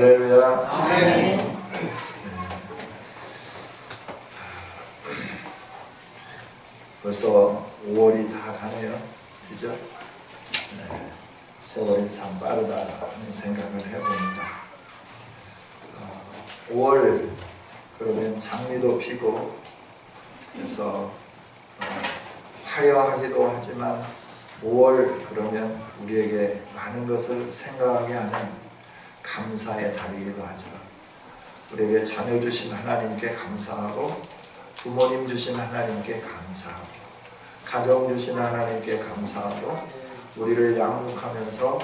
할렐루야. 아멘. 벌써 5월이 다 가네요. 그죠? 네. 세월이 참 빠르다 하는 생각을 해봅니다. 5월 그러면 장미도 피고 그래서 화려하기도 하지만 5월 그러면 우리에게 많은 것을 생각하게 하는 감사의 달이기도 하죠. 우리에게 자녀 주신 하나님께 감사하고 부모님 주신 하나님께 감사하고 가정 주신 하나님께 감사하고 우리를 양육하면서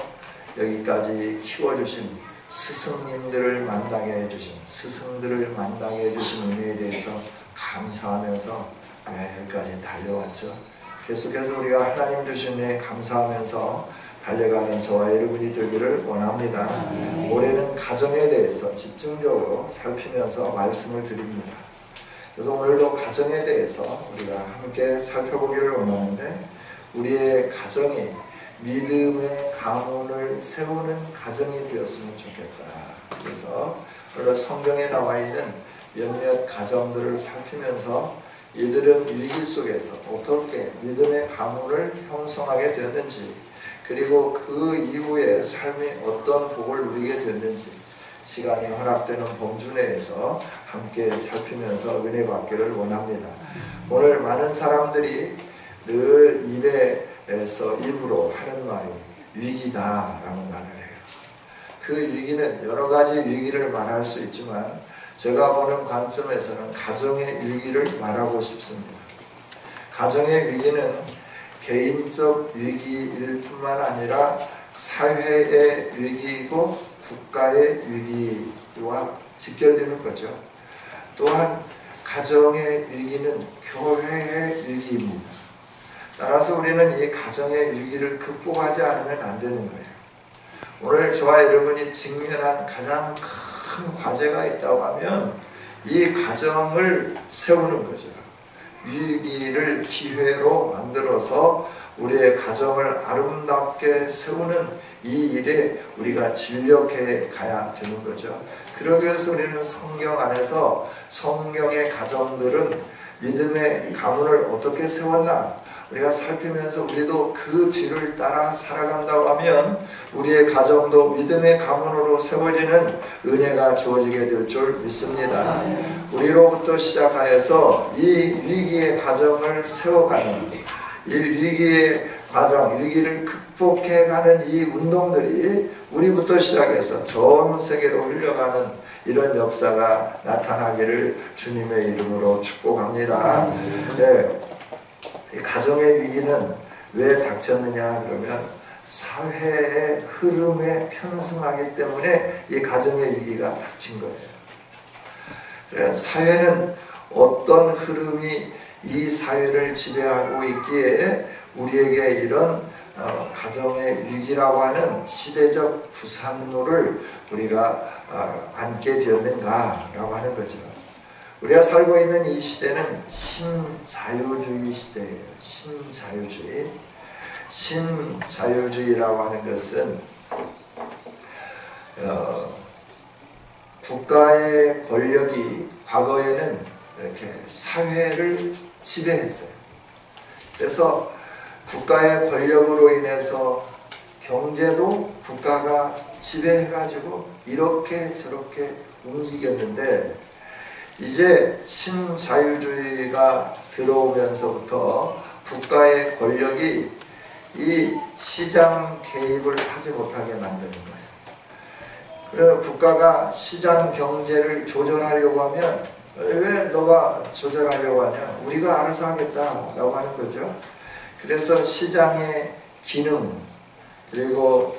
여기까지 키워주신 스승님들을 만나게 해주신 스승들을 만나게 해주신 은혜에 대해서 감사하면서 여기까지 달려왔죠. 계속해서 우리가 하나님 주신 은혜에 감사하면서 달려가는 저와 여러분이 되기를 원합니다. 올해는 가정에 대해서 집중적으로 살피면서 말씀을 드립니다. 그래서 오늘도 가정에 대해서 우리가 함께 살펴보기를 원하는데 우리의 가정이 믿음의 가문을 세우는 가정이 되었으면 좋겠다. 그래서 오늘 성경에 나와 있는 몇몇 가정들을 살피면서 이들은 위기 속에서 어떻게 믿음의 가문을 형성하게 되었는지 그리고 그 이후에 삶이 어떤 복을 누리게 됐는지 시간이 허락되는 범주 내에서 함께 살피면서 은혜 받기를 원합니다. 오늘 많은 사람들이 늘 입에서 입으로 하는 말이 위기다라는 말을 해요. 그 위기는 여러 가지 위기를 말할 수 있지만 제가 보는 관점에서는 가정의 위기를 말하고 싶습니다. 가정의 위기는 개인적 위기일 뿐만 아니라 사회의 위기이고 국가의 위기와 직결되는 거죠. 또한 가정의 위기는 교회의 위기입니다. 따라서 우리는 이 가정의 위기를 극복하지 않으면 안 되는 거예요. 오늘 저와 여러분이 직면한 가장 큰 과제가 있다고 하면 이 가정을 세우는 거죠. 위기를 기회로 만들어서 우리의 가정을 아름답게 세우는 이 일에 우리가 진력해 가야 되는 거죠. 그러기 위해서 우리는 성경 안에서 성경의 가정들은 믿음의 가문을 어떻게 세웠나 우리가 살피면서 우리도 그 뒤를 따라 살아간다고 하면 우리의 가정도 믿음의 가문으로 세워지는 은혜가 주어지게 될 줄 믿습니다. 우리로부터 시작하여서 이 위기의 가정을 세워가는 이 위기의 과정, 위기를 극복해가는 이 운동들이 우리부터 시작해서 전 세계로 흘러가는 이런 역사가 나타나기를 주님의 이름으로 축복합니다. 네. 이 가정의 위기는 왜 닥쳤느냐 그러면 사회의 흐름에 편승하기 때문에 이 가정의 위기가 닥친 거예요. 사회는 어떤 흐름이 이 사회를 지배하고 있기에 우리에게 이런 가정의 위기라고 하는 시대적 부산물을 우리가 안게 되었는가라고 하는 거죠. 우리가 살고 있는 이 시대는 신자유주의 시대예요. 신자유주의. 신자유주의라고 하는 것은 국가의 권력이 과거에는 이렇게 사회를 지배했어요. 그래서 국가의 권력으로 인해서 경제도 국가가 지배해가지고 이렇게 저렇게 움직였는데 이제 신자유주의가 들어오면서부터 국가의 권력이 이 시장 개입을 하지 못하게 만드는 거예요. 그래서 국가가 시장 경제를 조절하려고 하면 왜 너가 조절하려고 하냐? 우리가 알아서 하겠다라고 하는 거죠. 그래서 시장의 기능 그리고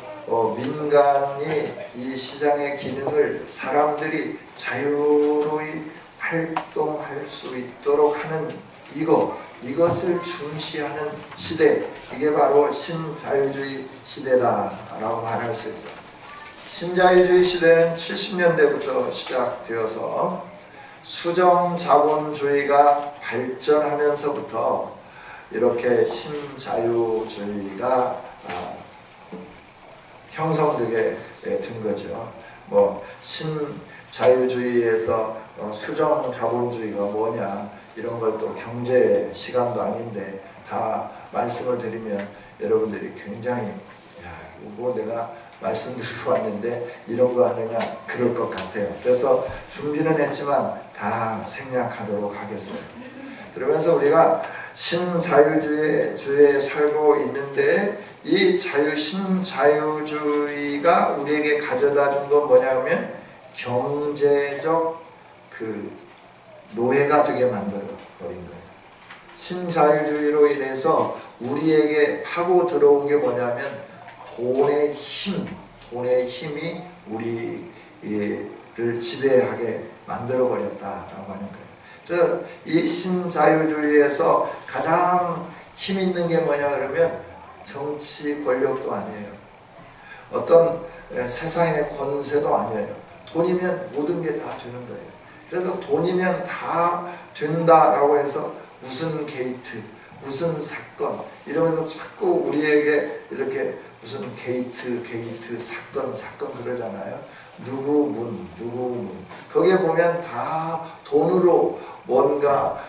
민간이 이 시장의 기능을 사람들이 자유로이 활동할 수 있도록 하는 이것을 중시하는 시대, 이게 바로 신자유주의 시대다라고 말할 수 있어요. 신자유주의 시대는 70년대부터 시작되어서 수정자본주의가 발전하면서부터 이렇게 신자유주의가 형성되게 된 거죠. 뭐 신자유주의에서 수정 자본주의가 뭐냐 이런 걸 또 경제 시간도 아닌데 다 말씀을 드리면 여러분들이 굉장히 야 이거 내가 말씀드리고 왔는데 이런 거 하느냐 그럴 것 같아요. 그래서 준비는 했지만 다 생략하도록 하겠어요. 그러면서 우리가 신자유주의에 살고 있는데 이 신자유주의가 우리에게 가져다 준 건 뭐냐면 경제적 그 노예가 되게 만들어 버린 거예요. 신자유주의로 인해서 우리에게 파고 들어온 게 뭐냐면 돈의 힘이 우리를 지배하게 만들어 버렸다라고 하는 거예요. 그래서 이 신자유주의에서 가장 힘 있는 게 뭐냐 그러면 정치 권력도 아니에요. 어떤 세상의 권세도 아니에요. 돈이면 모든 게 다 되는 거예요. 그래서 돈이면 다 된다라고 해서 무슨 게이트, 무슨 사건 이러면서 자꾸 우리에게 이렇게 무슨 게이트 사건 그러잖아요. 누구 문 거기에 보면 다 돈으로 뭔가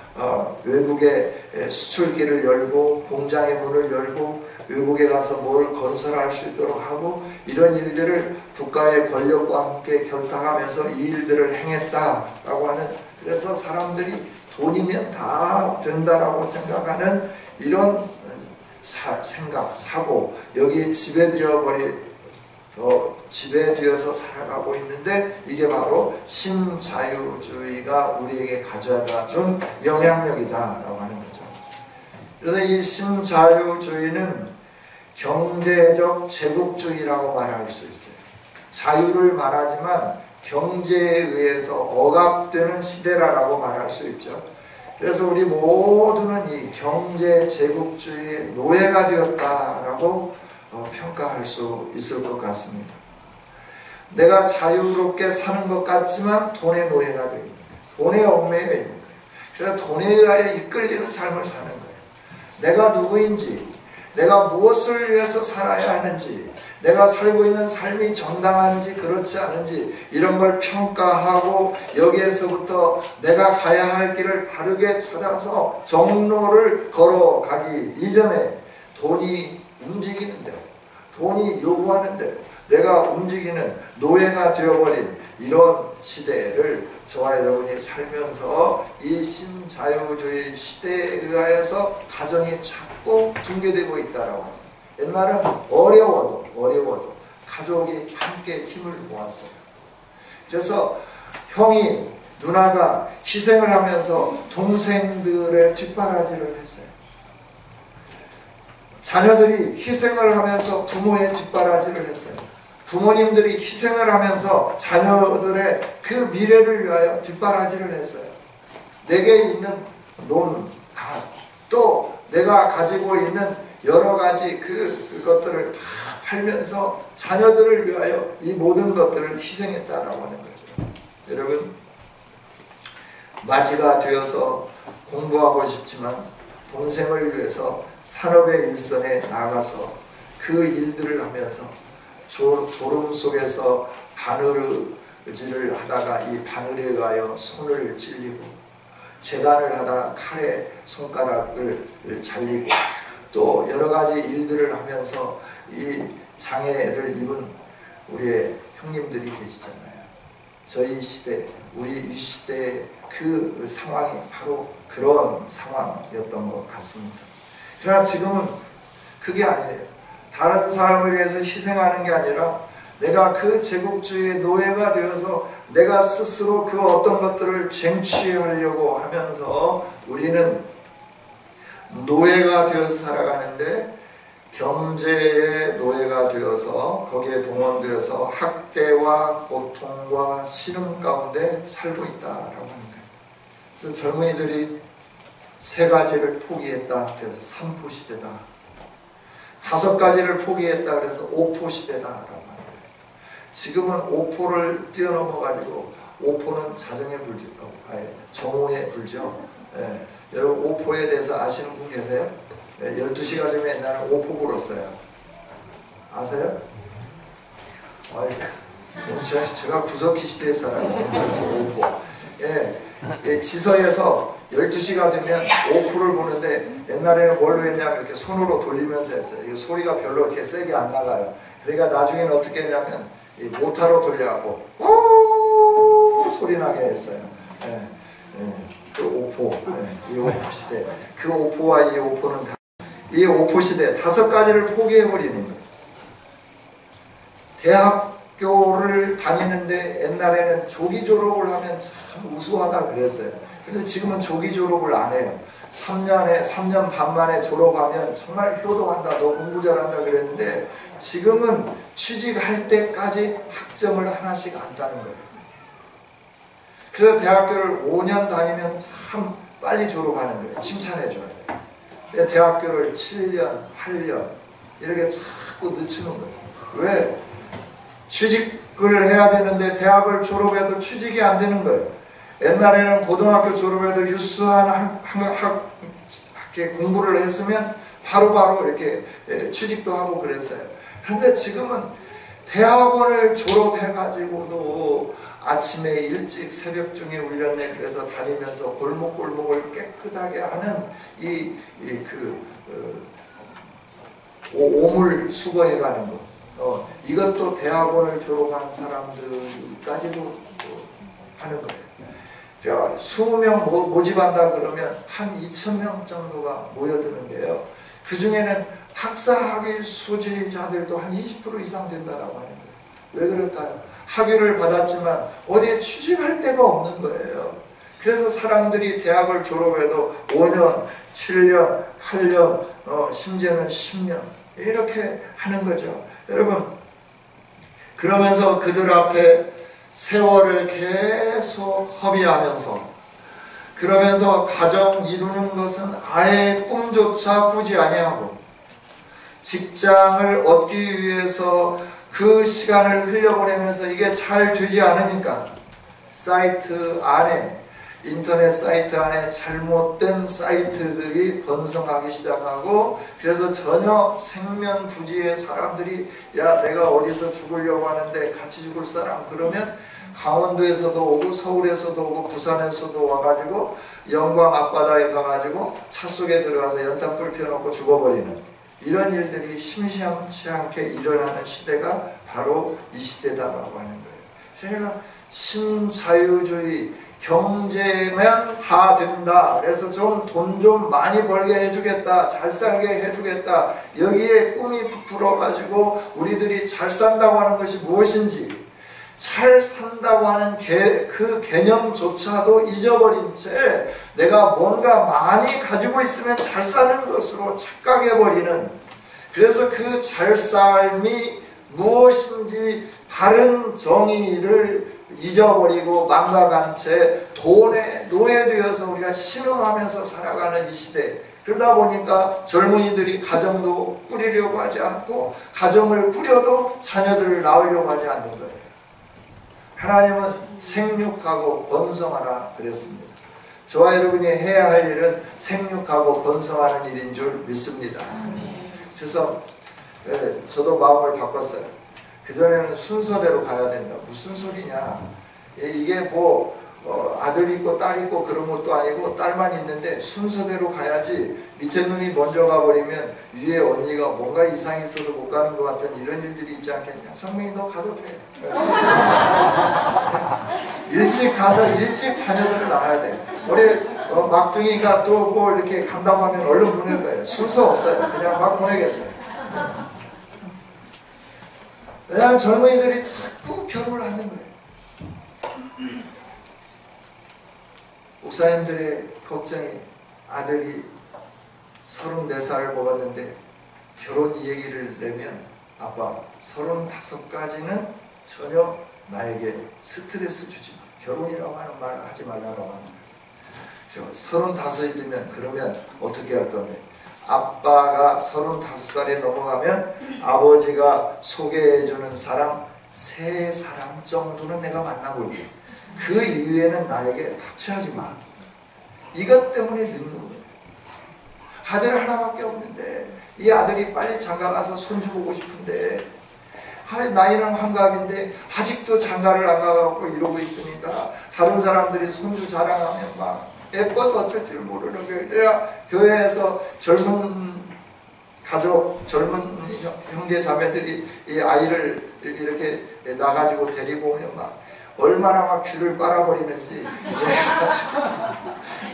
외국의 수출기를 열고 공장의 문을 열고 외국에 가서 뭘 건설할 수 있도록 하고 이런 일들을 국가의 권력과 함께 결탁하면서 이 일들을 행했다라고 하는, 그래서 사람들이 돈이면 다 된다라고 생각하는 이런 생각, 사고, 여기에 지배되어서 살아가고 있는데 이게 바로 신자유주의가 우리에게 가져다 준 영향력이다라고 하는 거죠. 그래서 이 신자유주의는 경제적 제국주의라고 말할 수 있어요. 자유를 말하지만 경제에 의해서 억압되는 시대라고 말할 수 있죠. 그래서 우리 모두는 이 경제 제국주의의 노예가 되었다라고 평가할 수 있을 것 같습니다. 내가 자유롭게 사는 것 같지만 돈의 노예가 되어 있는 거예요. 돈의 얽매여 있는 거예요. 그래서 돈에 의하여 이끌리는 삶을 사는 거예요. 내가 누구인지, 내가 무엇을 위해서 살아야 하는지, 내가 살고 있는 삶이 정당한지 그렇지 않은지 이런 걸 평가하고 여기에서부터 내가 가야 할 길을 바르게 찾아서 정로를 걸어가기 이전에 돈이 움직이는 대로, 돈이 요구하는 대로 내가 움직이는 노예가 되어버린 이런 시대를 저와 여러분이 살면서 이 신자유주의 시대에 의하여서 가정이 자꾸 붕괴되고 있다라고 합니다. 옛날은 어려워도 가족이 함께 힘을 모았어요. 그래서 형이, 누나가 희생을 하면서 동생들의 뒷바라지를 했어요. 자녀들이 희생을 하면서 부모의 뒷바라지를 했어요. 부모님들이 희생을 하면서 자녀들의 그 미래를 위하여 뒷바라지를 했어요. 내게 있는 돈, 또 내가 가지고 있는 여러 가지 그것들을 다 팔면서 자녀들을 위하여 이 모든 것들을 희생했다라고 하는 거죠. 여러분, 맞이가 되어서 공부하고 싶지만 동생을 위해서 산업의 일선에 나가서 그 일들을 하면서 졸음 속에서 바느질을 하다가 이 바늘에 의하여 손을 찔리고, 재단을 하다가 칼에 손가락을 잘리고, 또 여러 가지 일들을 하면서 이 장애를 입은 우리의 형님들이 계시잖아요. 저희 시대, 우리 이 시대의 그 상황이 바로 그런 상황이었던 것 같습니다. 그러나 지금은 그게 아니에요. 다른 사람을 위해서 희생하는 게 아니라 내가 그 제국주의의 노예가 되어서 내가 스스로 그 어떤 것들을 쟁취하려고 하면서 우리는 노예가 되어서 살아가는데, 경제의 노예가 되어서 거기에 동원되어서 학대와 고통과 신음 가운데 살고 있다라고 하는 거예요. 그래서 젊은이들이 3가지를 포기했다 그래서 3포 시대다, 5가지를 포기했다 그래서 5포 시대다라고 하는 거예요. 지금은 5포를 뛰어넘어 가지고, 5포는 자정에 불죠, 정오에 불죠. 예. 여러분 5포에 대해서 아시는 분 계세요? 12시가 되면 옛날에 5포 불었어요. 아세요? 제가 구석기 시대에 살아요. 오포. 예, 지서에서 12시가 되면 오프를 보는데 옛날에는 뭘로 했냐면 이렇게 손으로 돌리면서 했어요. 이 소리가 별로 이렇게 세게 안 나가요. 그러니까 나중에는 어떻게 했냐면 이 모타로 돌려갖고 오 소리 나게 했어요. 예, 예, 그 오포, 이 오포 시대. 그 오포와 이 오포는 이 오포 시대 5가지를 포기해버리는 거예요. 대학교를 다니는데 옛날에는 조기 졸업을 하면 참 우수하다 그랬어요. 근데 지금은 조기 졸업을 안 해요. 3년 반 만에 졸업하면 정말 효도한다, 너 공부 잘한다 그랬는데 지금은 취직할 때까지 학점을 하나씩 안다는 거예요. 그래서 대학교를 5년 다니면 참 빨리 졸업하는 거예요. 칭찬해줘야 돼요. 대학교를 7년, 8년 이렇게 자꾸 늦추는 거예요. 왜? 취직을 해야 되는데 대학을 졸업해도 취직이 안 되는 거예요. 옛날에는 고등학교 졸업해도 유수한 공부를 했으면 바로바로 이렇게 취직도 하고 그랬어요. 그런데 지금은 대학원을 졸업해가지고도 아침에 일찍 새벽 중에 울렸네 그래서 다니면서 골목골목을 깨끗하게 하는 오물 수거해가는 거. 이것도 대학원을 졸업한 사람들까지도 하는 거예요. 20명 모집한다 그러면 한 2,000명 정도가 모여드는데요. 그 중에는 학사학위 수지자들도 한 20% 이상 된다라고 하는 거예요. 왜 그럴까요? 학위를 받았지만 어디에 취직할 데가 없는 거예요. 그래서 사람들이 대학을 졸업해도 5년, 7년, 8년, 심지어는 10년 이렇게 하는 거죠. 여러분, 그러면서 그들 앞에 세월을 계속 허비하면서 그러면서 가정 이루는 것은 아예 꿈조차 꾸지 아니하고 직장을 얻기 위해서 그 시간을 흘려보내면서 이게 잘 되지 않으니까 사이트 안에 인터넷 사이트 안에 잘못된 사이트들이 번성하기 시작하고 그래서 전혀 생면부지의 사람들이 야 내가 어디서 죽으려고 하는데 같이 죽을 사람 그러면 강원도에서도 오고 서울에서도 오고 부산에서도 와가지고 영광 앞바다에 가가지고 차 속에 들어가서 연탄불 펴놓고 죽어버리는 이런 일들이 심심치 않게 일어나는 시대가 바로 이 시대다라고 하는 거예요. 제가 신자유주의 경제면 다 된다. 그래서 좀 돈 좀 많이 벌게 해주겠다. 잘 살게 해주겠다. 여기에 꿈이 부풀어가지고 우리들이 잘 산다고 하는 것이 무엇인지 잘 산다고 하는 그 개념조차도 잊어버린 채 내가 뭔가 많이 가지고 있으면 잘 사는 것으로 착각해버리는 그래서 그 잘 삶이 무엇인지 바른 정의를 잊어버리고 망각한 채 돈에 노예되어서 우리가 신음하면서 살아가는 이 시대 그러다 보니까 젊은이들이 가정도 꾸리려고 하지 않고 가정을 꾸려도 자녀들을 낳으려고 하지 않는 거예요. 하나님은 생육하고 번성하라 그랬습니다. 저와 여러분이 해야 할 일은 생육하고 번성하는 일인 줄 믿습니다. 그래서 저도 마음을 바꿨어요. 그전에는 순서대로 가야 된다. 무슨 소리냐. 이게 뭐 아들 있고 딸 있고 그런 것도 아니고 딸만 있는데 순서대로 가야지 밑에 놈이 먼저 가버리면 위에 언니가 뭔가 이상이 있어도 못 가는 것 같은 이런 일들이 있지 않겠냐. 성민이 너 가도 돼. 일찍 가서 일찍 자녀들을 낳아야 돼. 우리 막둥이가 또 뭐 이렇게 간다고 하면 얼른 보낼 거예요. 순서 없어요. 그냥 막 보내겠어요. 왜냐하면 젊은이들이 자꾸 결혼을 하는 거예요. 목사님들의 걱정이 아들이 34살을 먹었는데 결혼 얘기를 내면 아빠 35까지는 전혀 나에게 스트레스 주지 마. 결혼이라고 하는 말을 하지 말라고 하는 거예요. 35이 되면 그러면 어떻게 할 건데? 아빠가 35살이 넘어가면 아버지가 소개해주는 사람 3사람 정도는 내가 만나볼게. 그 이후에는 나에게 타치하지 마. 이것 때문에 늙는 거예요. 아들 하나밖에 없는데 이 아들이 빨리 장가가서 손주 보고 싶은데 나이는 환갑인데 아직도 장가를 안 가고 이러고 있으니까 다른 사람들이 손주 자랑하면 막 예뻐서 어쩔 줄 모르는 거예요. 내가 교회에서 젊은 가족, 젊은 형제 자매들이 이 아이를 이렇게 나가지고 데리고 오면 막 얼마나 막 귤을 빨아버리는지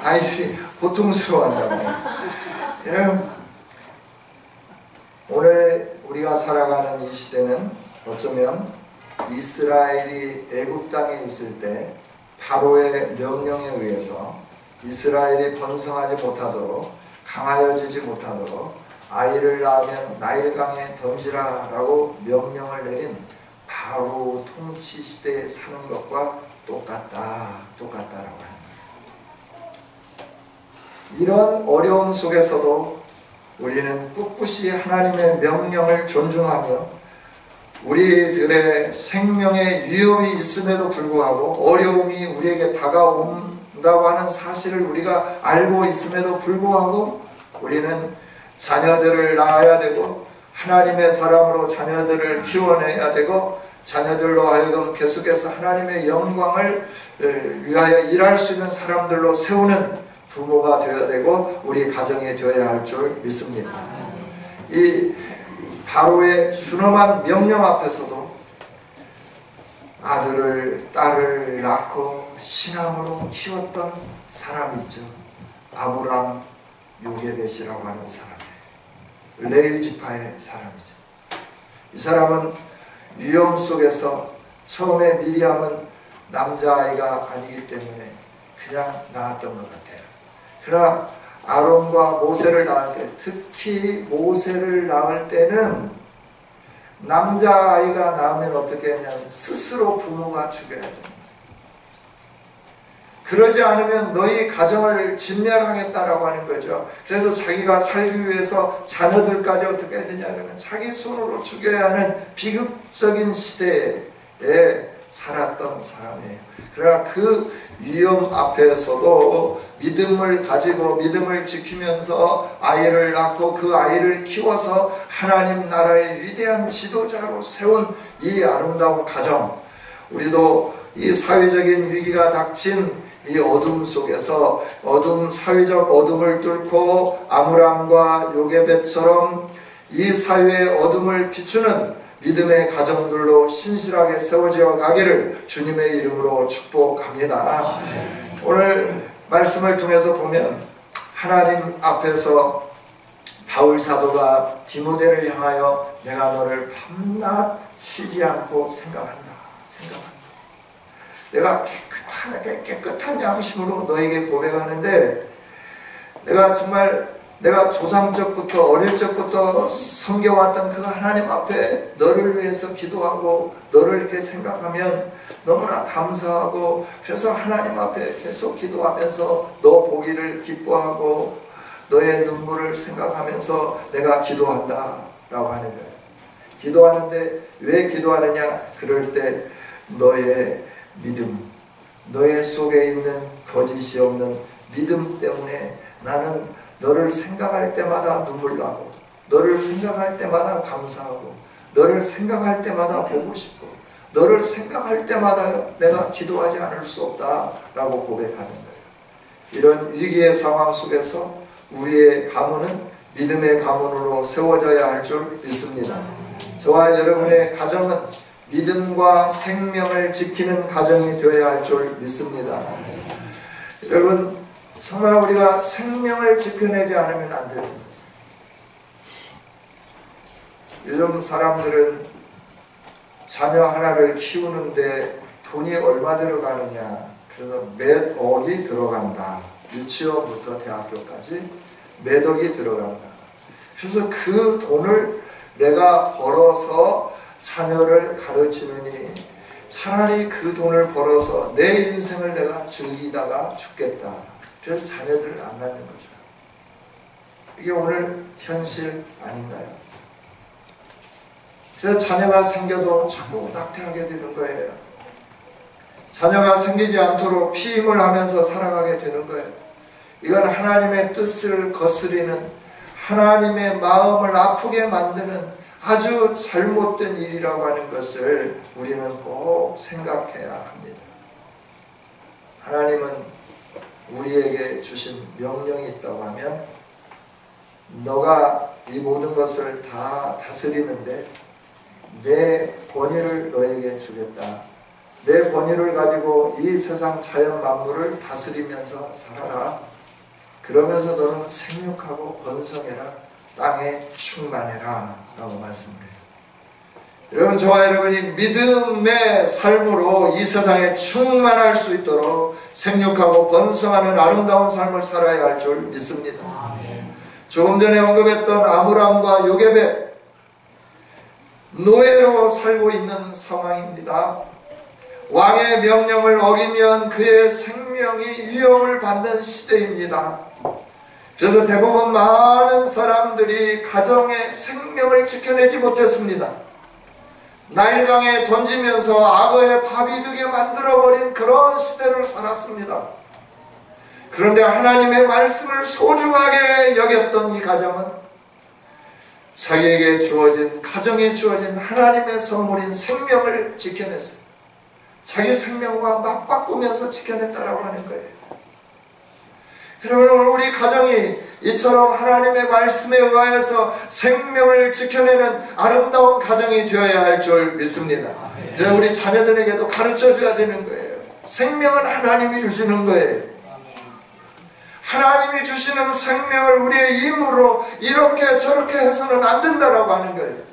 아이들이 고통스러워한다고요. 오늘 우리가 살아가는 이 시대는 어쩌면 이스라엘이 애굽 땅에 있을 때 바로의 명령에 의해서 이스라엘이 번성하지 못하도록 강하여지지 못하도록 아이를 낳으면 나일강에 던지라 라고 명령을 내린 바로 통치 시대에 사는 것과 똑같다라고 합니다. 이런 어려움 속에서도 우리는 꿋꿋이 하나님의 명령을 존중하며 우리들의 생명에 위협이 있음에도 불구하고 어려움이 우리에게 다가온다고 하는 사실을 우리가 알고 있음에도 불구하고 우리는 자녀들을 낳아야 되고 하나님의 사람으로 자녀들을 키워내야 되고 자녀들로 하여금 계속해서 하나님의 영광을 위하여 일할 수 있는 사람들로 세우는 부모가 되어야 되고 우리 가정이 되어야 할 줄 믿습니다. 이 바로의 순엄한 명령 앞에서도 아들을 딸을 낳고 신앙으로 키웠던 사람이 있죠. 아브람 요게벳이라고 하는 사람이에요. 레위 지파의 사람이죠. 이 사람은 위험 속에서 처음에 미리암은 남자아이가 아니기 때문에 그냥 낳았던 것 같아요. 그러나 아론과 모세를 낳을 때, 특히 모세를 낳을 때는 남자아이가 낳으면 어떻게 하냐면 스스로 부모가 죽여야 됩니다. 그러지 않으면 너희 가정을 진멸하겠다라고 하는 거죠. 그래서 자기가 살기 위해서 자녀들까지 어떻게 해야 되냐면 자기 손으로 죽여야 하는 비극적인 시대에 살았던 사람이에요. 그러나 그 위험 앞에서도 믿음을 가지고 믿음을 지키면서 아이를 낳고 그 아이를 키워서 하나님 나라의 위대한 지도자로 세운 이 아름다운 가정, 우리도 이 사회적인 위기가 닥친 이 어둠 속에서 사회적 어둠을 뚫고 아므람과 요게벳처럼 이 사회의 어둠을 비추는 믿음의 가정들로 신실하게 세워져 가기를 주님의 이름으로 축복합니다. 오늘 말씀을 통해서 보면 하나님 앞에서 바울 사도가 디모데를 향하여 내가 너를 밤낮 쉬지 않고 생각한다. 내가 깨끗한 양심으로 너에게 고백하는데 내가 조상적부터 어릴 적부터 섬겨왔던 그 하나님 앞에 너를 위해서 기도하고 너를 이렇게 생각하면 너무나 감사하고 그래서 하나님 앞에 계속 기도하면서 너 보기를 기뻐하고 너의 눈물을 생각하면서 내가 기도한다 라고 하는 거예요. 기도하는데 왜 기도하느냐? 그럴 때 너의 믿음, 너의 속에 있는 거짓이 없는 믿음 때문에 나는 너를 생각할 때마다 눈물 나고 너를 생각할 때마다 감사하고 너를 생각할 때마다 보고 싶고 너를 생각할 때마다 내가 기도하지 않을 수 없다라고 고백하는 거예요. 이런 위기의 상황 속에서 우리의 가문은 믿음의 가문으로 세워져야 할 줄 믿습니다. 저와 여러분의 가정은 믿음과 생명을 지키는 가정이 되어야 할 줄 믿습니다. 여러분, 정말 우리가 생명을 지켜내지 않으면 안 됩니다. 요즘 사람들은 자녀 하나를 키우는데 돈이 얼마 들어가느냐, 그래서 몇 억이 들어간다. 유치원부터 대학교까지 몇 억이 들어간다. 그래서 그 돈을 내가 벌어서 자녀를 가르치느니 차라리 그 돈을 벌어서 내 인생을 내가 즐기다가 죽겠다. 그래서 자녀들을 안 낳는 거죠. 이게 오늘 현실 아닌가요? 그래서 자녀가 생겨도 자꾸 낙태하게 되는 거예요. 자녀가 생기지 않도록 피임을 하면서 살아가게 되는 거예요. 이건 하나님의 뜻을 거스리는, 하나님의 마음을 아프게 만드는 아주 잘못된 일이라고 하는 것을 우리는 꼭 생각해야 합니다. 하나님은 우리에게 주신 명령이 있다고 하면 너가 이 모든 것을 다 다스리는데 내 권위를 너에게 주겠다. 내 권위를 가지고 이 세상 자연 만물을 다스리면서 살아라. 그러면서 너는 생육하고 번성해라. 땅에 충만해라 라고 말씀합니다. 여러분, 저와 여러분이 믿음의 삶으로 이 세상에 충만할 수 있도록 생육하고 번성하는 아름다운 삶을 살아야 할 줄 믿습니다. 조금 전에 언급했던 아므람과 요게벳, 노예로 살고 있는 상황입니다. 왕의 명령을 어기면 그의 생명이 위협을 받는 시대입니다. 그래서 대부분 많은 사람들이 가정의 생명을 지켜내지 못했습니다. 나일강에 던지면서 악어의 밥이 되게 만들어버린 그런 시대를 살았습니다. 그런데 하나님의 말씀을 소중하게 여겼던 이 가정은 자기에게 주어진, 가정에 주어진 하나님의 선물인 생명을 지켜냈어요. 자기 생명과 맞바꾸면서 지켜냈다라고 하는 거예요. 여러분, 우리 가정이 이처럼 하나님의 말씀에 의하여서 생명을 지켜내는 아름다운 가정이 되어야 할 줄 믿습니다. 그래서 우리 자녀들에게도 가르쳐줘야 되는 거예요. 생명은 하나님이 주시는 거예요. 하나님이 주시는 생명을 우리의 힘으로 이렇게 저렇게 해서는 안 된다라고 하는 거예요.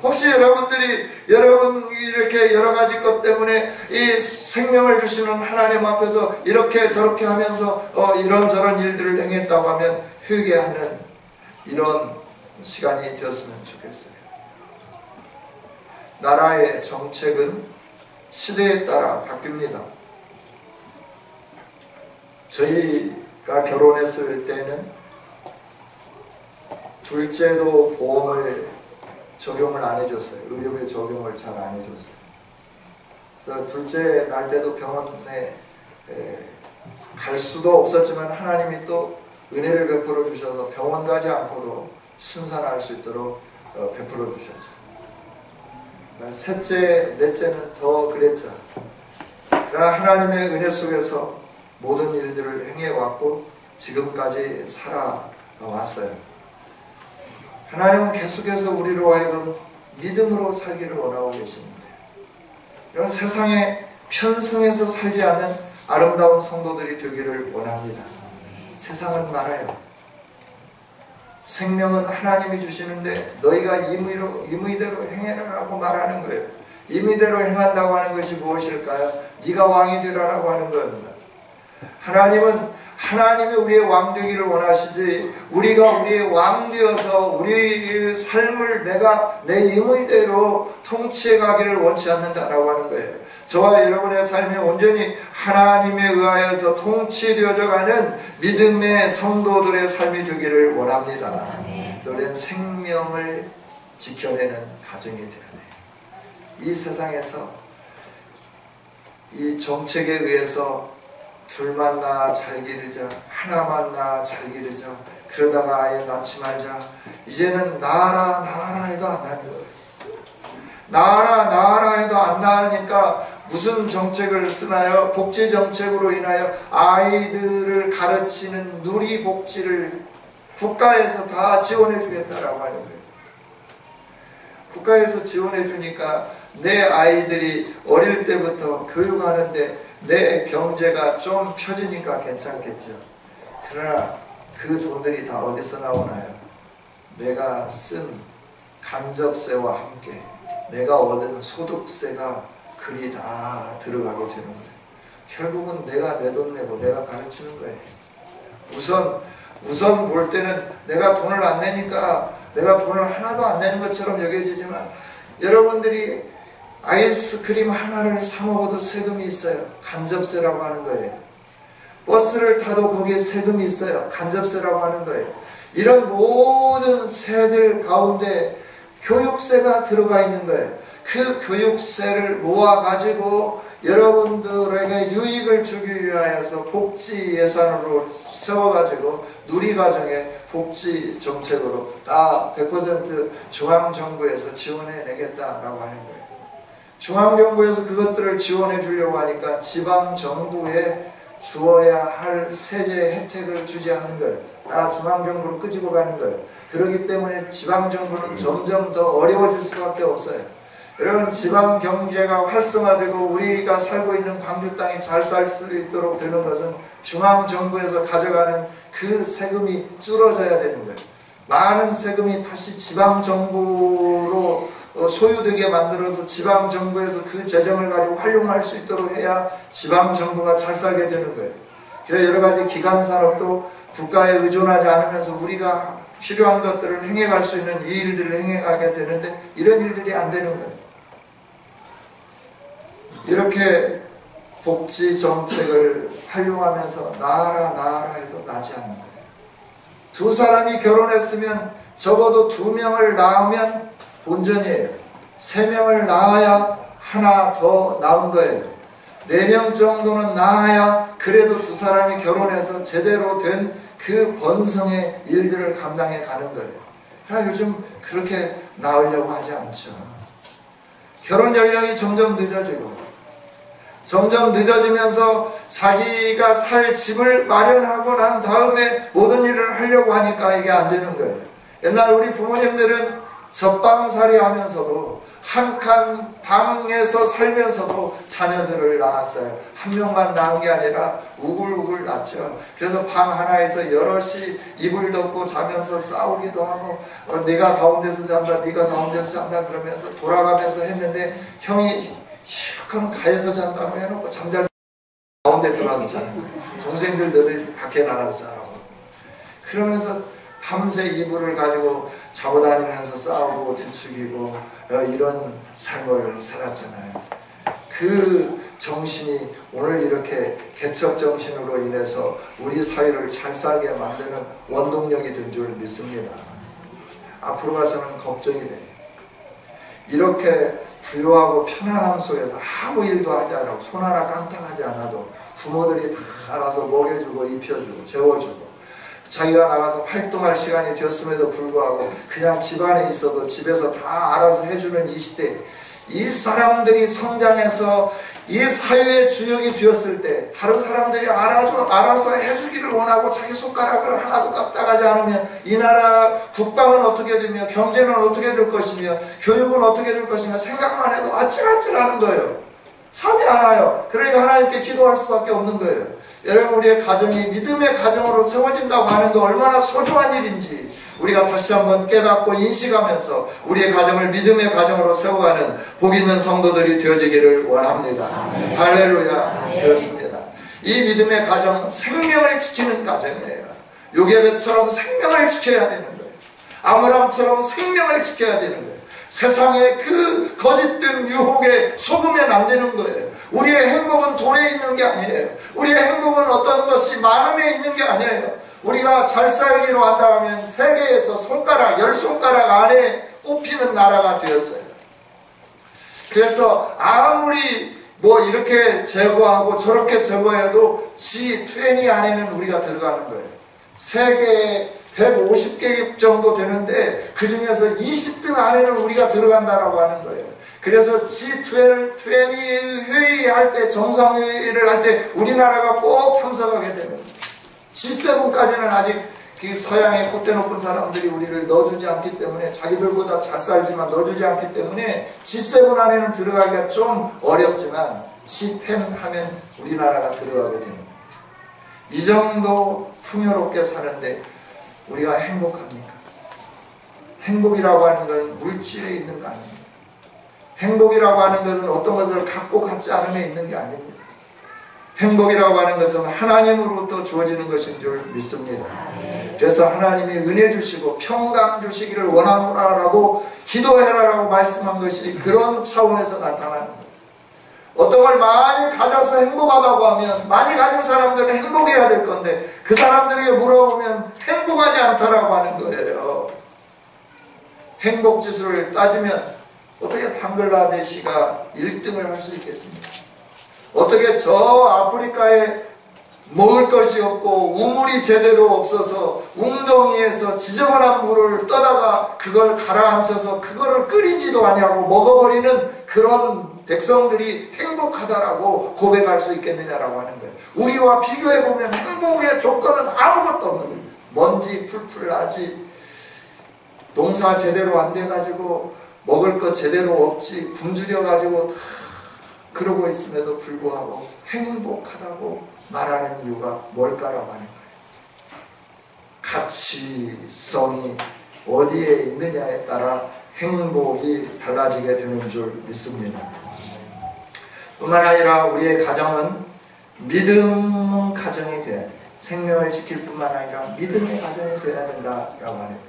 혹시 여러분들이 이렇게 여러 가지 것 때문에 이 생명을 주시는 하나님 앞에서 이렇게 저렇게 하면서 이런저런 일들을 행했다고 하면 회개하는 이런 시간이 되었으면 좋겠어요. 나라의 정책은 시대에 따라 바뀝니다. 저희가 결혼했을 때는 둘째도 보험을 적용을 안 해줬어요. 의료비 적용을 잘 안 해줬어요. 그래서 둘째 날 때도 병원에 갈 수도 없었지만 하나님이 또 은혜를 베풀어 주셔서 병원 가지 않고도 순산할 수 있도록 베풀어 주셨죠. 셋째, 넷째는 더 그랬죠. 그러나 하나님의 은혜 속에서 모든 일들을 행해왔고 지금까지 살아왔어요. 하나님은 계속해서 우리로 하여금 믿음으로 살기를 원하고 계십니다. 이런 세상에 편승해서 살지 않는 아름다운 성도들이 되기를 원합니다. 세상은 말아요. 생명은 하나님이 주시는데 너희가 임의대로 행해라라고 말하는 거예요. 임의대로 행한다고 하는 것이 무엇일까요? 네가 왕이 되라라고 하는 겁니다. 하나님이 우리의 왕 되기를 원하시지 우리가 우리의 왕 되어서 우리의 삶을 내가 내 임의대로 통치해 가기를 원치 않는다라고 하는 거예요. 저와 여러분의 삶이 온전히 하나님에 의하여서 통치되어져 가는 믿음의 성도들의 삶이 되기를 원합니다. 우리는 생명을 지켜내는 가정이 되어야 돼요. 이 세상에서 이 정책에 의해서 둘만 낳아 잘 기르자, 하나만 낳아 잘 기르자, 그러다가 아예 낳지 말자. 이제는 낳아라 해도 안 낳는 거예요. 낳아라 해도 안 낳으니까 무슨 정책을 쓰나요? 복지 정책으로 인하여 아이들을 가르치는 누리복지를 국가에서 다 지원해 주겠다라고 하는 거예요. 국가에서 지원해 주니까 내 아이들이 어릴 때부터 교육하는데 내 경제가 좀 펴지니까 괜찮겠죠. 그러나 그 돈들이 다 어디서 나오나요? 내가 쓴 간접세와 함께 내가 얻은 소득세가 그리 다 들어가게 되는 거예요. 결국은 내가 내 돈 내고 내가 가르치는 거예요. 우선 볼 때는 내가 돈을 안 내니까 내가 돈을 하나도 안 내는 것처럼 여겨지지만 여러분들이 아이스크림 하나를 사 먹어도 세금이 있어요. 간접세라고 하는 거예요. 버스를 타도 거기에 세금이 있어요. 간접세라고 하는 거예요. 이런 모든 세들 가운데 교육세가 들어가 있는 거예요. 그 교육세를 모아가지고 여러분들에게 유익을 주기 위하여서 복지 예산으로 세워가지고 누리가정에 복지 정책으로 다 100% 중앙정부에서 지원해 내겠다라고 하는 거예요. 중앙정부에서 그것들을 지원해 주려고 하니까 지방정부에 주어야 할 세제 혜택을 주지 않는 거예요. 다 중앙정부로 끄집어 가는 거예요. 그렇기 때문에 지방정부는 점점 더 어려워질 수밖에 없어요. 여러분, 지방경제가 활성화되고 우리가 살고 있는 광주 땅이 잘 살 수 있도록 되는 것은 중앙정부에서 가져가는 그 세금이 줄어져야 되는 거예요. 많은 세금이 다시 지방정부로 소유되게 만들어서 지방정부에서 그 재정을 가지고 활용할 수 있도록 해야 지방정부가 잘 살게 되는 거예요. 그래서 여러가지 기간산업도 국가에 의존하지 않으면서 우리가 필요한 것들을 행해갈 수 있는 이 일들을 행해가게 되는데 이런 일들이 안 되는 거예요. 이렇게 복지정책을 활용하면서 나아라 해도 나지 않는 거예요. 두 사람이 결혼했으면 적어도 2명을 낳으면 본전이에요. 3명을 낳아야 하나 더 낳은 거예요. 4명 정도는 낳아야 그래도 두 사람이 결혼해서 제대로 된 그 번성의 일들을 감당해 가는 거예요. 그러나 요즘 그렇게 낳으려고 하지 않죠. 결혼 연령이 점점 늦어지고 점점 늦어지면서 자기가 살 집을 마련하고 난 다음에 모든 일을 하려고 하니까 이게 안 되는 거예요. 옛날 우리 부모님들은 젖방살이 하면서도 한 칸 방에서 살면서도 자녀들을 낳았어요. 한 명만 낳은 게 아니라 우글우글 낳죠. 그래서 방 하나에서 여럿이 이불 덮고 자면서 싸우기도 하고 네가 가운데서 잔다, 네가 가운데서 잔다 그러면서 돌아가면서 했는데 형이 실컷 가에서 잔다고 해놓고 잠잘 가운데 들어와서 자는 거예요. 동생들 너네 밖에 나가서 자라고. 그러면서 밤새 이불을 가지고 자고 다니면서 싸우고 뒤척이고 이런 삶을 살았잖아요. 그 정신이 오늘 이렇게 개척정신으로 인해서 우리 사회를 잘 살게 만드는 원동력이 된 줄 믿습니다. 앞으로 가서는 걱정이 돼요. 이렇게 부유하고 편안함 속에서 아무 일도 하지 않고 손 하나 깐딱하지 않아도 부모들이 다 알아서 먹여주고 입혀주고 재워주고 자기가 나가서 활동할 시간이 되었음에도 불구하고 그냥 집안에 있어도 집에서 다 알아서 해주는 이 시대, 이 사람들이 성장해서 이 사회의 주역이 되었을 때 다른 사람들이 알아서 해주기를 원하고 자기 손가락을 하나도 까딱하지 않으면 이 나라 국방은 어떻게 되며 경제는 어떻게 될 것이며 교육은 어떻게 될 것이며 생각만 해도 아찔아찔하는 거예요. 참이 안 와요. 그러니까 하나님께 기도할 수밖에 없는 거예요. 여러분, 우리의 가정이 믿음의 가정으로 세워진다고 하는 거 얼마나 소중한 일인지 우리가 다시 한번 깨닫고 인식하면서 우리의 가정을 믿음의 가정으로 세워가는 복 있는 성도들이 되어지기를 원합니다. 할렐루야. 그렇습니다. 이 믿음의 가정은 생명을 지키는 가정이에요. 요게벳처럼 생명을 지켜야 되는 거예요. 아브라함처럼 생명을 지켜야 되는 거예요. 세상의 그 거짓된 유혹에 속으면 안 되는 거예요. 우리의 행복은 돈에 있는 게 아니에요. 우리의 행복은 어떤 것이 많음에 있는 게 아니에요. 우리가 잘 살기로 한다면 세계에서 손가락, 10손가락 안에 꼽히는 나라가 되었어요. 그래서 아무리 이렇게 제거하고 저렇게 제거해도 G20 안에는 우리가 들어가는 거예요. 세계에 150개 정도 되는데 그 중에서 20등 안에는 우리가 들어간다라고 하는 거예요. 그래서 G20 회의할 때, 정상회의를 할 때 우리나라가 꼭 참석하게 됩니다. G7까지는 아직 그 서양의 콧대 높은 사람들이 우리를 넣어주지 않기 때문에 자기들보다 잘 살지만 넣어주지 않기 때문에 G7 안에는 들어가기가 좀 어렵지만 G10 하면 우리나라가 들어가게 됩니다. 이 정도 풍요롭게 사는데 우리가 행복합니까? 행복이라고 하는 건 물질에 있는 거 아닙니다. 행복이라고 하는 것은 어떤 것을 갖고 갖지 않음에 있는 게 아닙니다. 행복이라고 하는 것은 하나님으로부터 주어지는 것인 줄 믿습니다. 그래서 하나님이 은혜 주시고 평강 주시기를 원하노라라고 기도해라라고 말씀한 것이 그런 차원에서 나타나는 거예요. 어떤 걸 많이 가져서 행복하다고 하면 많이 가진 사람들은 행복해야 될 건데 그 사람들에게 물어보면 행복하지 않다라고 하는 거예요. 행복지수를 따지면 어떻게 방글라데시가 1등을 할 수 있겠습니까? 어떻게 저 아프리카의 먹을 것이 없고 우물이 제대로 없어서 웅덩이에서 지저분한 물을 떠다가 그걸 가라앉혀서 그거를 끓이지도 아니하고 먹어버리는 그런 백성들이 행복하다라고 고백할 수 있겠느냐라고 하는 거예요. 우리와 비교해보면 행복의 조건은 아무것도 없는 거예요. 먼지 풀풀 나지, 농사 제대로 안 돼가지고 먹을 것 제대로 없지, 굶주려가지고 그러고 있음에도 불구하고 행복하다고 말하는 이유가 뭘까라고 하는 거예요. 가치성이 어디에 있느냐에 따라 행복이 달라지게 되는 줄 믿습니다. 뿐만 아니라 우리의 가정은 믿음 가정이 돼야 돼. 생명을 지킬 뿐만 아니라 믿음의 가정이 되어야 된다라고 하는 거예요.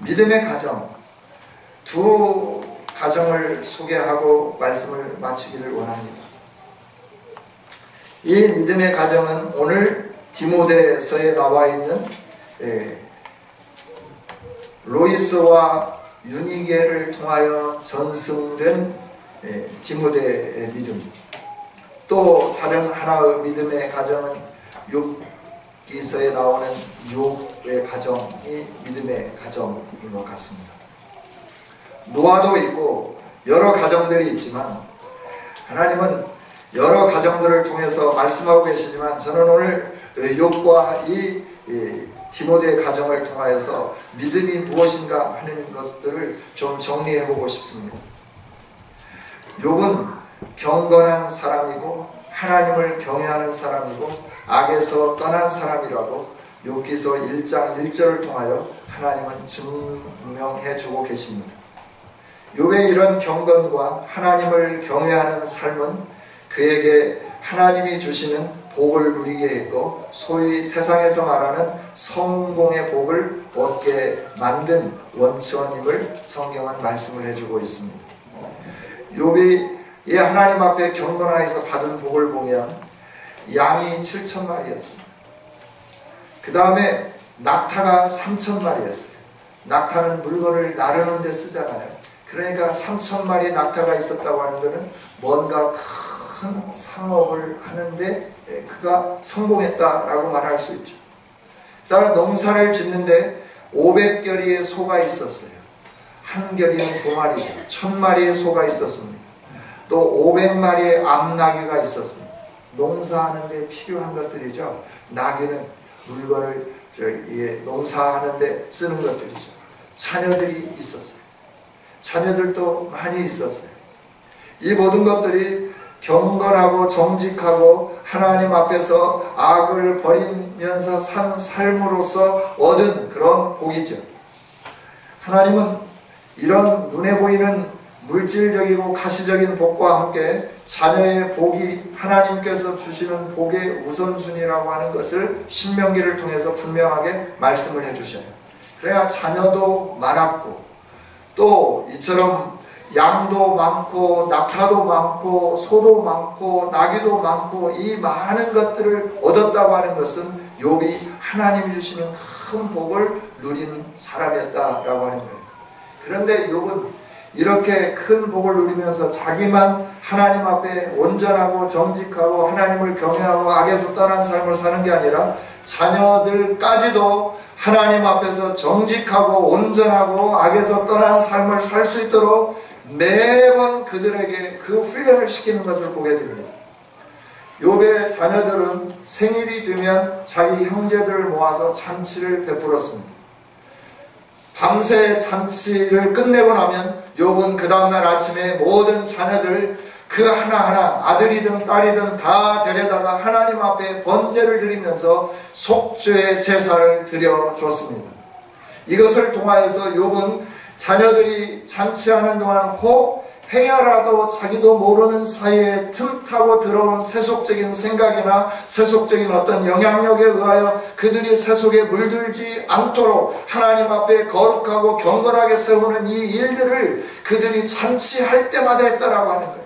믿음의 가정, 두 가정을 소개하고 말씀을 마치기를 원합니다. 이 믿음의 가정은 오늘 디모데서에 나와 있는 로이스와 유니게를 통하여 전승된 디모데의 믿음, 또 다른 하나의 믿음의 가정은 욥기서에 나오는 욥의 가정이 믿음의 가정인 것 같습니다. 노아도 있고 여러 가정들이 있지만 하나님은 여러 가정들을 통해서 말씀하고 계시지만 저는 오늘 욥과 이 디모데의 가정을 통하여서 믿음이 무엇인가 하는 것들을 좀 정리해 보고 싶습니다. 욥은 경건한 사람이고 하나님을 경외하는 사람이고 악에서 떠난 사람이라고 욥기서 1장 1절을 통하여 하나님은 증명해 주고 계십니다. 욥의 이런 경건과 하나님을 경외하는 삶은 그에게 하나님이 주시는 복을 누리게 했고 소위 세상에서 말하는 성공의 복을 얻게 만든 원천임을 성경은 말씀을 해주고 있습니다. 욥이 이 하나님 앞에 경건하여서 받은 복을 보면 양이 7,000마리였습니다. 그 다음에 낙타가 3,000마리였어요. 낙타는 물건을 나르는 데 쓰잖아요. 그러니까 3,000마리 낙타가 있었다고 하는 것은 뭔가 큰 상업을 하는데 그가 성공했다라고 말할 수 있죠. 그 다음에 농사를 짓는데 500결의의 소가 있었어요. 한 결의는 2마리, 1000마리의 소가 있었습니다. 또 500마리의 암나귀가 있었습니다. 농사하는데 필요한 것들이죠. 나귀는 물건을 농사하는데 쓰는 것들이죠. 자녀들이 있었어요. 자녀들도 많이 있었어요. 이 모든 것들이 경건하고 정직하고 하나님 앞에서 악을 버리면서 산 삶으로서 얻은 그런 복이죠. 하나님은 이런 눈에 보이는 물질적이고 가시적인 복과 함께 자녀의 복이 하나님께서 주시는 복의 우선순위라고 하는 것을 신명기를 통해서 분명하게 말씀을 해주셔요. 그래야 자녀도 많았고 또 이처럼 양도 많고 낙타도 많고 소도 많고 나귀도 많고 이 많은 것들을 얻었다고 하는 것은 욥이 하나님이 주시는 큰 복을 누린 사람이었다라고 하는 거예요. 그런데 욥은 이렇게 큰 복을 누리면서 자기만 하나님 앞에 온전하고 정직하고 하나님을 경외하고 악에서 떠난 삶을 사는 게 아니라 자녀들까지도 하나님 앞에서 정직하고 온전하고 악에서 떠난 삶을 살 수 있도록 매번 그들에게 그 훈련을 시키는 것을 보게 됩니다. 욥의 자녀들은 생일이 되면 자기 형제들을 모아서 잔치를 베풀었습니다. 밤새 잔치를 끝내고 나면 욥은 그 다음날 아침에 모든 자녀들 그 하나하나 아들이든 딸이든 다 데려다가 하나님 앞에 번제를 드리면서 속죄의 제사를 드려줬습니다. 이것을 통하여서 욥은 자녀들이 잔치하는 동안 혹 행여라도 자기도 모르는 사이에 틈타고 들어온 세속적인 생각이나 세속적인 어떤 영향력에 의하여 그들이 세속에 물들지 않도록 하나님 앞에 거룩하고 경건하게 세우는 이 일들을 그들이 잔치할 때마다 했다라고 하는 거예요.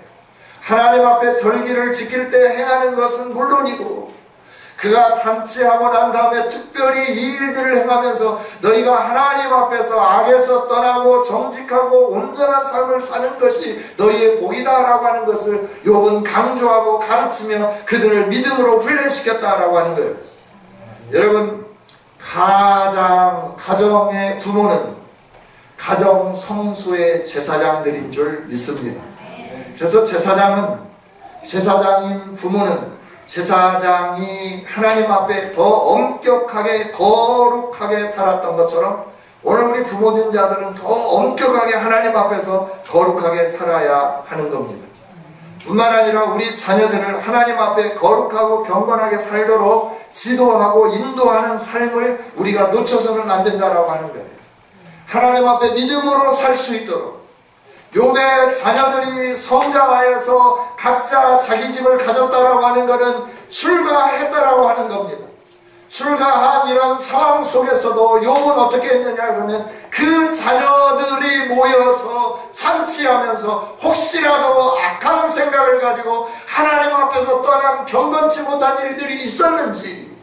하나님 앞에 절기를 지킬 때 행하는 것은 물론이고 그가 잔치하고 난 다음에 특별히 이 일들을 행하면서 너희가 하나님 앞에서 악에서 떠나고 정직하고 온전한 삶을 사는 것이 너희의 복이다라고 하는 것을 욥은 강조하고 가르치며 그들을 믿음으로 훈련시켰다라고 하는 거예요. 여러분, 가정의 부모는 가정 성소의 제사장들인 줄 믿습니다. 그래서 제사장인 부모는 제사장이 하나님 앞에 더 엄격하게 거룩하게 살았던 것처럼 오늘 우리 부모된 자들은 더 엄격하게 하나님 앞에서 거룩하게 살아야 하는 겁니다. 뿐만 아니라 우리 자녀들을 하나님 앞에 거룩하고 경건하게 살도록 지도하고 인도하는 삶을 우리가 놓쳐서는 안 된다라고 하는 거예요. 하나님 앞에 믿음으로 살 수 있도록 욥의 자녀들이 성장하여서 각자 자기 집을 가졌다라고 하는 것은 출가했다라고 하는 겁니다. 출가한 이런 상황 속에서도 욥은 어떻게 했느냐 그러면 그 자녀들이 모여서 잔치하면서 혹시라도 악한 생각을 가지고 하나님 앞에서 떠난 경건치 못한 일들이 있었는지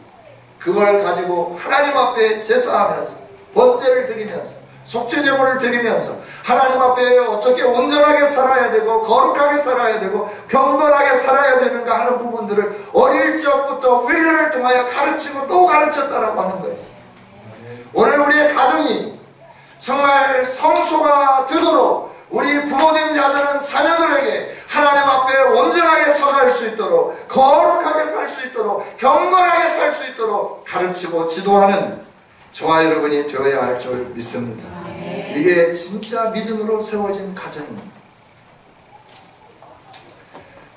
그걸 가지고 하나님 앞에 제사하면서 번제를 드리면서 속죄제물을 드리면서 하나님 앞에 어떻게 온전하게 살아야 되고 거룩하게 살아야 되고 경건하게 살아야 되는가 하는 부분들을 어릴 적부터 훈련을 통하여 가르치고 또 가르쳤다라고 하는 거예요. 오늘 우리의 가정이 정말 성소가 되도록 우리 부모된 자들은 자녀들에게 하나님 앞에 온전하게 서갈 수 있도록 거룩하게 살 수 있도록 경건하게 살 수 있도록 가르치고 지도하는 저와 여러분이 되어야 할 줄 믿습니다. 이게 진짜 믿음으로 세워진 가정입니다.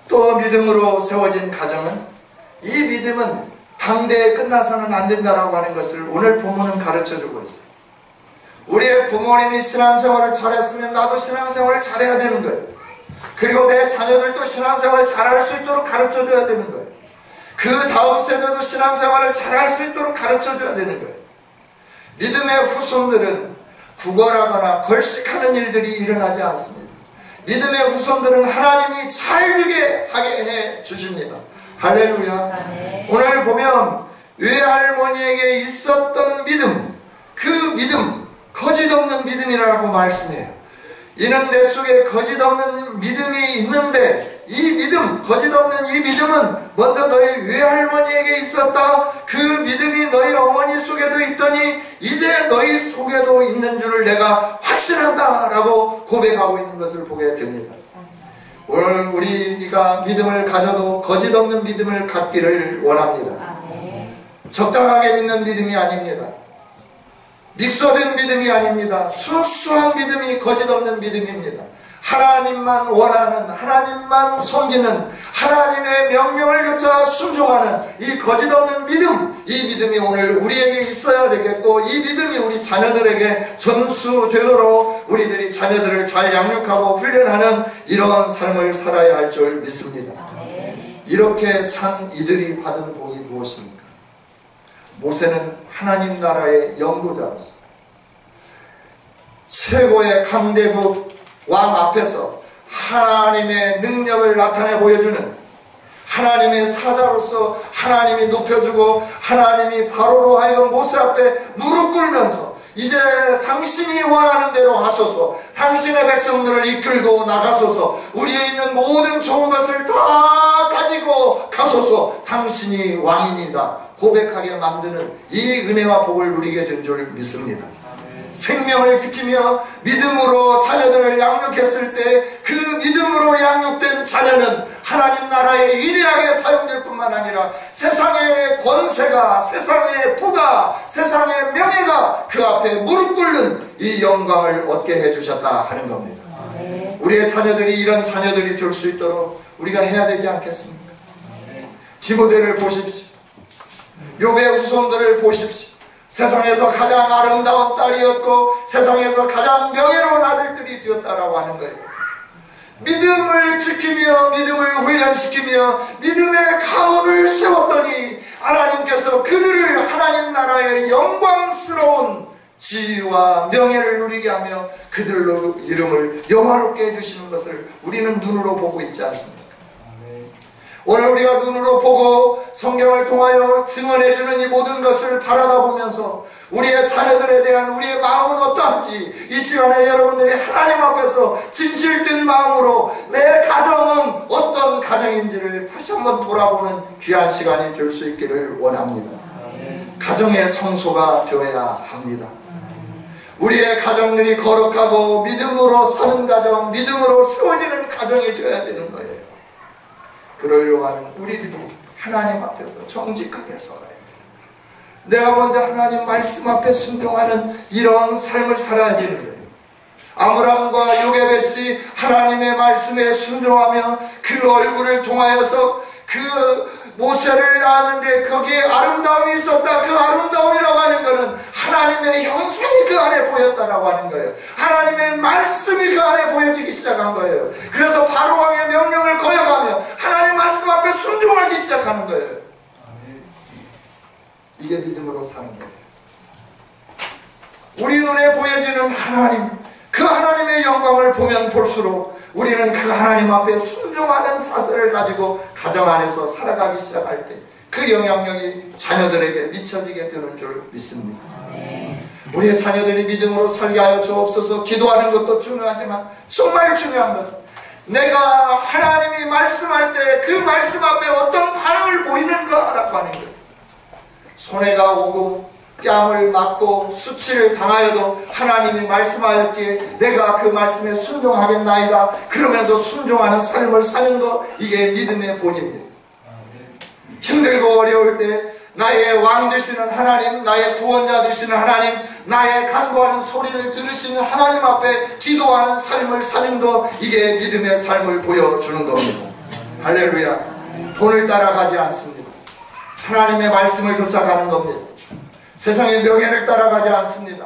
또 믿음으로 세워진 가정은 이 믿음은 당대에 끝나서는 안 된다라고 하는 것을 오늘 본문은 가르쳐주고 있어요. 우리의 부모님이 신앙생활을 잘했으면 나도 신앙생활을 잘해야 되는 거예요. 그리고 내 자녀들도 신앙생활을 잘할 수 있도록 가르쳐줘야 되는 거예요. 그 다음 세대도 신앙생활을 잘할 수 있도록 가르쳐줘야 되는 거예요. 믿음의 후손들은 구걸하거나 걸식하는 일들이 일어나지 않습니다. 믿음의 후손들은 하나님이 잘 되게 하게 해 주십니다. 할렐루야. 오늘 보면 외할머니에게 있었던 믿음, 그 믿음 거짓 없는 믿음이라고 말씀해요. 이는 내 속에 거짓 없는 믿음이 있는데 이 믿음, 거짓 없는 이 믿음은 먼저 너희 외할머니에게 있었다. 그 믿음이 너희 어머니 속에도 있더니 이제 너희 속에도 있는 줄을 내가 확신한다 라고 고백하고 있는 것을 보게 됩니다. 오늘 우리가 믿음을 가져도 거짓 없는 믿음을 갖기를 원합니다. 적당하게 믿는 믿음이 아닙니다. 믹서된 믿음이 아닙니다. 순수한 믿음이 거짓 없는 믿음입니다. 하나님만 원하는, 하나님만 섬기는, 하나님의 명령을 여차 순종하는 이 거짓 없는 믿음, 이 믿음이 오늘 우리에게 있어야 되겠고 이 믿음이 우리 자녀들에게 전수되도록 우리들이 자녀들을 잘 양육하고 훈련하는 이러한 삶을 살아야 할 줄 믿습니다. 이렇게 산 이들이 받은 복이 무엇입니까? 모세는 하나님 나라의 영도자로서 최고의 강대국 왕 앞에서 하나님의 능력을 나타내 보여주는 하나님의 사자로서 하나님이 높여주고 하나님이 바로로 하여금 모세 앞에 무릎 꿇으면서 이제 당신이 원하는 대로 하소서, 당신의 백성들을 이끌고 나가소서, 우리에 있는 모든 좋은 것을 다 가지고 가소서, 당신이 왕입니다 고백하게 만드는 이 은혜와 복을 누리게 된 줄 믿습니다. 생명을 지키며 믿음으로 자녀들을 양육했을 때 그 믿음으로 양육된 자녀는 하나님 나라에 위대하게 사용될 뿐만 아니라 세상의 권세가, 세상의 부가, 세상의 명예가 그 앞에 무릎 꿇는 이 영광을 얻게 해주셨다 하는 겁니다. 우리의 자녀들이 이런 자녀들이 될 수 있도록 우리가 해야 되지 않겠습니까? 디모데를 보십시오. 욥의 후손들을 보십시오. 세상에서 가장 아름다운 딸이었고 세상에서 가장 명예로운 아들들이 되었다라고 하는 거예요. 믿음을 지키며 믿음을 훈련시키며 믿음의 가문을 세웠더니 하나님께서 그들을 하나님 나라의 영광스러운 지위와 명예를 누리게 하며 그들로 이름을 영화롭게 해주시는 것을 우리는 눈으로 보고 있지 않습니까? 오늘 우리가 눈으로 보고 성경을 통하여 증언해주는 이 모든 것을 바라다 보면서 우리의 자녀들에 대한 우리의 마음은 어떠한지 이 시간에 여러분들이 하나님 앞에서 진실된 마음으로 내 가정은 어떤 가정인지를 다시 한번 돌아보는 귀한 시간이 될 수 있기를 원합니다. 가정의 성소가 되어야 합니다. 우리의 가정들이 거룩하고 믿음으로 사는 가정, 믿음으로 세워지는 가정이 되어야 되는 거예요. 그러려고 하면 우리들도 하나님 앞에서 정직하게 살아야 돼요. 내가 먼저 하나님 말씀 앞에 순종하는 이런 삶을 살아야 되는 거예요. 아므람과 요게벳이 하나님의 말씀에 순종하며 그 얼굴을 통하여서 그 모세를 낳았는데 거기에 아름다움이 있었다. 그 아름다움이라고 하는 것은 하나님의 형상이 그 안에 보였다라고 하는 거예요. 하나님의 말씀이 그 안에 보여지기 시작한 거예요. 그래서 바로왕의 명령을 거역하며 하나님 말씀 앞에 순종하기 시작하는 거예요. 이게 믿음으로 사는 거예요. 우리 눈에 보여지는 하나님, 그 하나님의 영광을 보면 볼수록 우리는 그 하나님 앞에 순종하는 자세를 가지고 가정 안에서 살아가기 시작할 때 그 영향력이 자녀들에게 미쳐지게 되는 줄 믿습니다. 우리의 자녀들이 믿음으로 살게 하여 주옵소서. 기도하는 것도 중요하지만 정말 중요한 것은 내가 하나님이 말씀할 때 그 말씀 앞에 어떤 반응을 보이는가라고 하는 거예요. 손해가 오고 뺨을 맞고 수치를 당하여도 하나님이 말씀하였기에 내가 그 말씀에 순종하겠나이다. 그러면서 순종하는 삶을 사는 것, 이게 믿음의 본입니다. 힘들고 어려울 때 나의 왕 되시는 하나님, 나의 구원자 되시는 하나님, 나의 간구하는 소리를 들으시는 하나님 앞에 기도하는 삶을 사는 것, 이게 믿음의 삶을 보여주는 겁니다. 할렐루야. 돈을 따라가지 않습니다. 하나님의 말씀을 쫓아가는 겁니다. 세상의 명예를 따라가지 않습니다.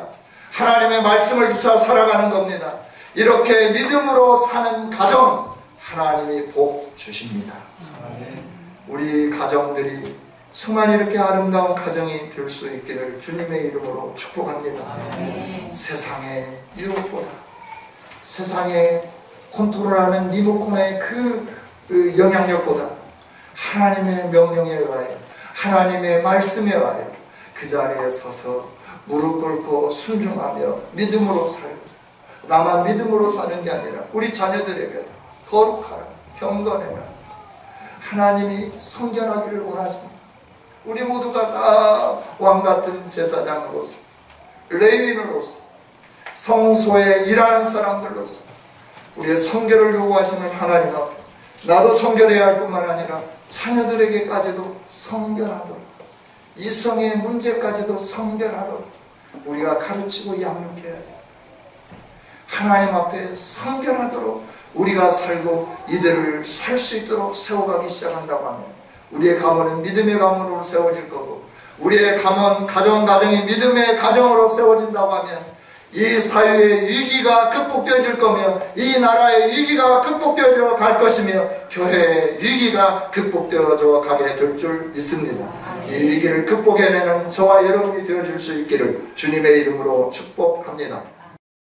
하나님의 말씀을 쫓아 살아가는 겁니다. 이렇게 믿음으로 사는 가정, 하나님이 복 주십니다. 우리 가정들이 정말 이렇게 아름다운 가정이 될 수 있기를 주님의 이름으로 축복합니다. 세상의 유혹보다, 세상의 컨트롤하는 리모컨의 그 영향력보다 하나님의 명령에 의하여, 하나님의 말씀에 의하여 그 자리에 서서 무릎 꿇고 순종하며 믿음으로 살고, 나만 믿음으로 사는 게 아니라 우리 자녀들에게 거룩하라, 경건해라, 하나님이 성결하기를 원하십니다. 우리 모두가 다 왕같은 제사장으로서, 레위인으로서, 성소에 일하는 사람들로서 우리의 성결을 요구하시는 하나님 앞에 나도 성결해야 할 뿐만 아니라 자녀들에게까지도 성결하도록, 이성의 문제까지도 성결하도록 우리가 가르치고 양육해야 돼요. 하나님 앞에 성결하도록 우리가 살고 이들을 살 수 있도록 세워가기 시작한다고 하면 우리의 가문은 믿음의 가문으로 세워질 거고, 우리의 가정이 믿음의 가정으로 세워진다고 하면 이 사회의 위기가 극복되어질 거며, 이 나라의 위기가 극복되어져 갈 것이며, 교회의 위기가 극복되어져 가게 될 줄 믿습니다. 이 위기를 극복해내는 저와 여러분이 되어줄 수 있기를 주님의 이름으로 축복합니다.